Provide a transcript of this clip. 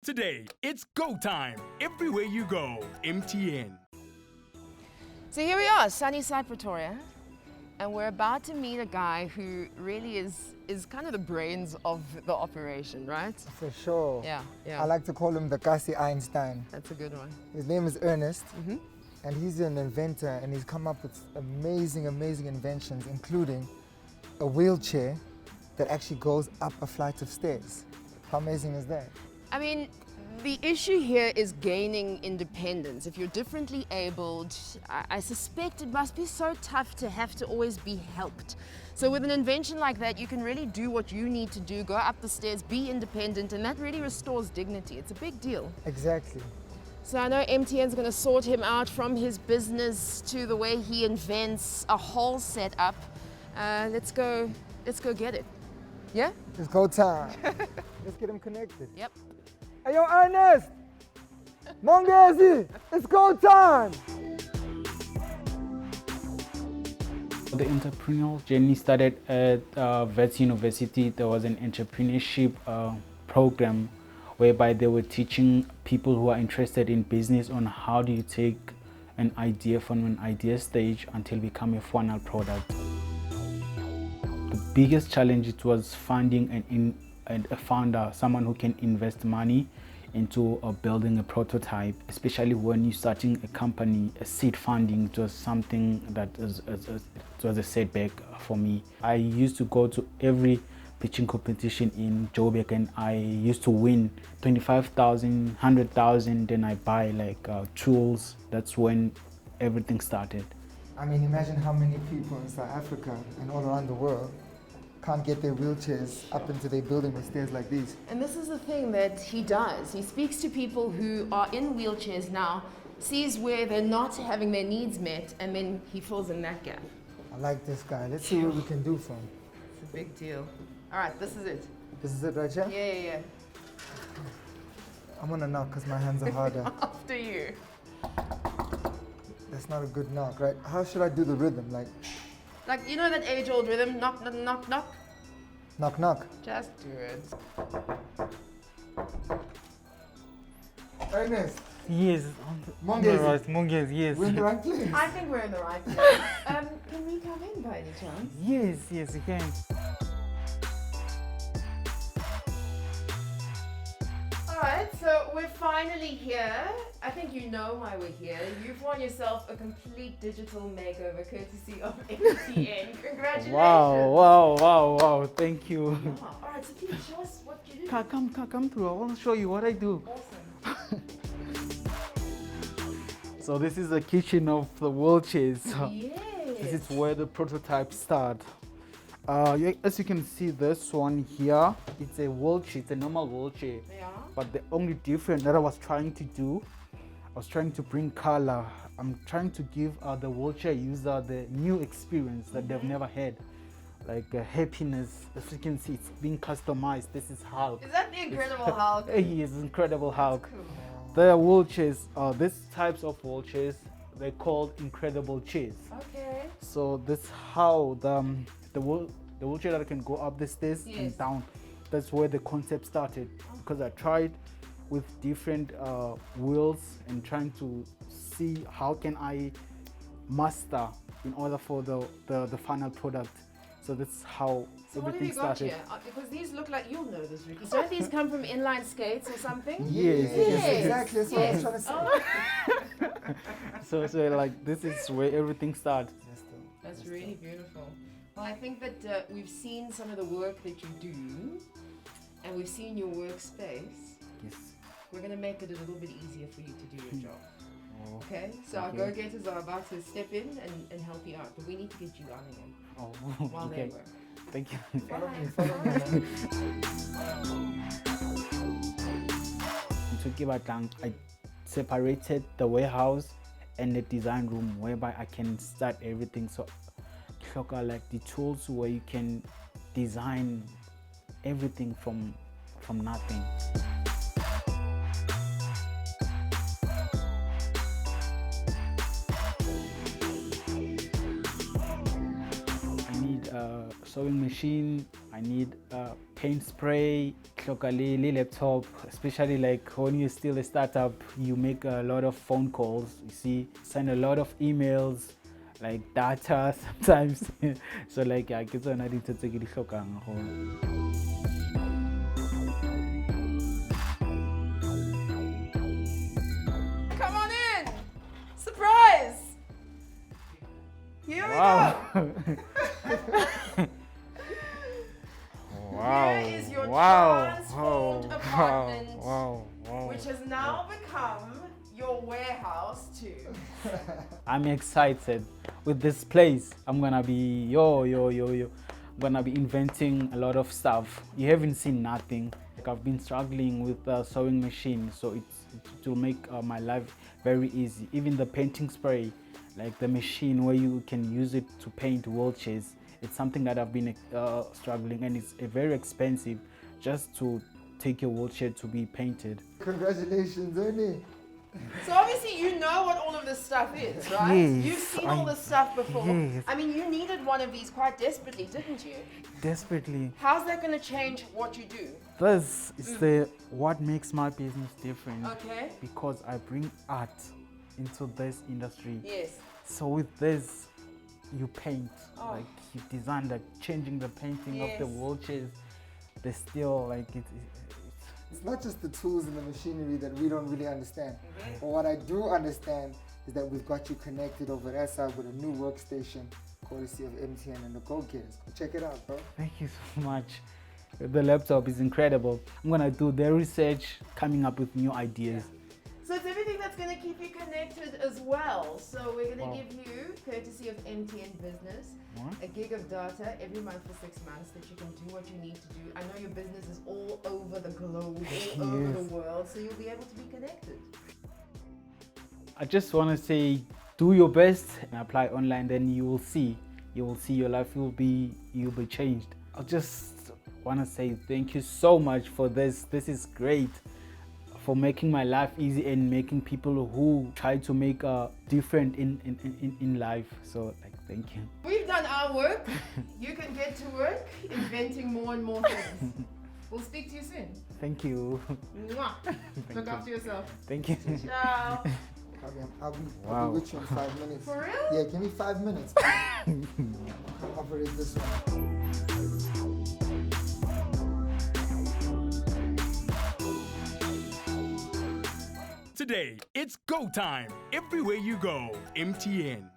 Today, it's go time. Everywhere you go, MTN. So here we are, Sunnyside, Pretoria, and we're about to meet a guy who really is kind of the brains of the operation, right? For sure. Yeah. I like to call him the Kasi Einstein. That's a good one. His name is Ernest, and he's an inventor, and he's come up with amazing inventions, including a wheelchair that actually goes up a flight of stairs. How amazing is that? I mean, the issue here is gaining independence. If you're differently abled, I suspect it must be so tough to have to always be helped. So with an invention like that, you can really do what you need to do, go up the stairs, be independent, and that really restores dignity. It's a big deal. Exactly. So I know MTN's going to sort him out from his business to the way he invents a whole setup. Let's go get it. Yeah? It's go time. Let's get him connected. Yep. Hey, yo, Ernest! Mongezi! It's go time! The entrepreneurial journey started at Wits University. There was an entrepreneurship program whereby they were teaching people who are interested in business on how do you take an idea from an idea stage until become a final product. The biggest challenge it was finding a founder, someone who can invest money into building a prototype, especially when you're starting a company. A seed funding was something that was a setback for me. I used to go to every pitching competition in Joburg, and I used to win 25,000, 100,000. Then I buy like tools. That's when everything started. I mean, imagine how many people in South Africa and all around the world can't get their wheelchairs up into their building with stairs like these. And this is the thing that he does. He speaks to people who are in wheelchairs now, sees where they're not having their needs met, and then he fills in that gap. I like this guy. Let's see what we can do for him. It's a big deal. All right, this is it. This is it right here? Yeah. I'm gonna knock because my hands are harder. After you. That's not a good knock, right? How should I do the rhythm? Like, you know that age-old rhythm? Knock, knock, knock, knock. knock, knock. Just do it. Ernest, Yes, Mongezi. Mongezi, yes. We're in the right place. I think we're in the right place. Can we come in by any chance? Yes, you can. Alright, so we're finally here. I think you know why we're here. You've won yourself a complete digital makeover courtesy of MTN. Congratulations. Wow, thank you. Alright, so please show us what you do. Come through, I want to show you what I do. Awesome. So this is the kitchen of the wheelchairs. Yes. This is where the prototypes start. As you can see, this one here, it's a wheelchair, it's a normal wheelchair. Yeah. But the only difference that I was trying to do, I was trying to bring color. I'm trying to give the wheelchair user the new experience that they've never had. Like happiness. As you can see, it's being customized. This is Hulk. Is that the Incredible Hulk? He is Incredible Hulk. Cool. There are wheelchairs, these types of wheelchairs, they're called incredible chairs. Okay. So that's how the wheelchair that can go up the stairs and down. That's where the concept started, because I tried with different wheels and trying to see how can I master in order for the final product. So that's how So what have everything you got started. here? Because these look like, you'll know this, Riky. Don't these come from inline skates or something? Yes. Exactly. That's what I was trying to say. Oh. So like this is where everything starts. That's really beautiful. Well, I think that we've seen some of the work that you do, and we've seen your workspace. Yes. We're going to make it a little bit easier for you to do your job. Oh. Okay? So our Okay. go-getters are about to step in and help you out, but we need to get you out of here Oh, while okay. they work. Thank you. Follow me. To give a thank, I separated the warehouse and the design room whereby I can start everything. So like the tools where you can design everything from nothing. I need a sewing machine, I I need paint spray, locally laptop, especially like when you're still a startup, you make a lot of phone calls, you see, send a lot of emails, like data sometimes. So like I get on to take it. Come on in! Surprise! Here we go! Wow. Here is your Wow. transformed Wow. apartment, Wow. Wow. which has now become your warehouse too. I'm excited with this place. I'm gonna be I'm gonna be inventing a lot of stuff. You haven't seen nothing. Like I've been struggling with the sewing machine, so it will make my life very easy. Even the painting spray, like the machine where you can use it to paint wheelchairs. It's something that I've been struggling, and it's very expensive just to take your wheelchair to be painted. Congratulations, Ernie. So obviously you know what all of this stuff is, right? Yes, You've seen all this stuff before. yes. I mean, you needed one of these quite desperately, didn't you? Desperately. How's that going to change what you do? This is the what makes my business different. Okay. Because I bring art into this industry. Yes. So with this, you paint, Oh. like you design, like changing the painting of the Yes. wheelchairs. They still like It's not just the tools and the machinery that we don't really understand. But what I do understand is that we've got you connected over that side with a new workstation, courtesy of MTN and the Go Getters. Go check it out, bro. Thank you so much. The laptop is incredible. I'm gonna do the research, coming up with new ideas. So it's everything that's going to keep you connected as well. So we're going to Wow. give you, courtesy of MTN Business, What? a gig of data every month for 6 months that you can do what you need to do. I know your business is all over the globe, all over the Yes. world, so you'll be able to be connected. I just want to say, do your best and apply online. Then you will see your life will be changed. I just want to say thank you so much for this. This is great for making my life easy and making people who try to make a difference in life. So like, thank you. We've done our work. You can get to work inventing more and more things. We'll speak to you soon. Thank you. Mwah. Look after yourself. Thank you. Ciao. I'll be Wow. with you in 5 minutes. For real? Yeah, give me 5 minutes. I'll operate this one. Today, it's go time. Everywhere you go, MTN.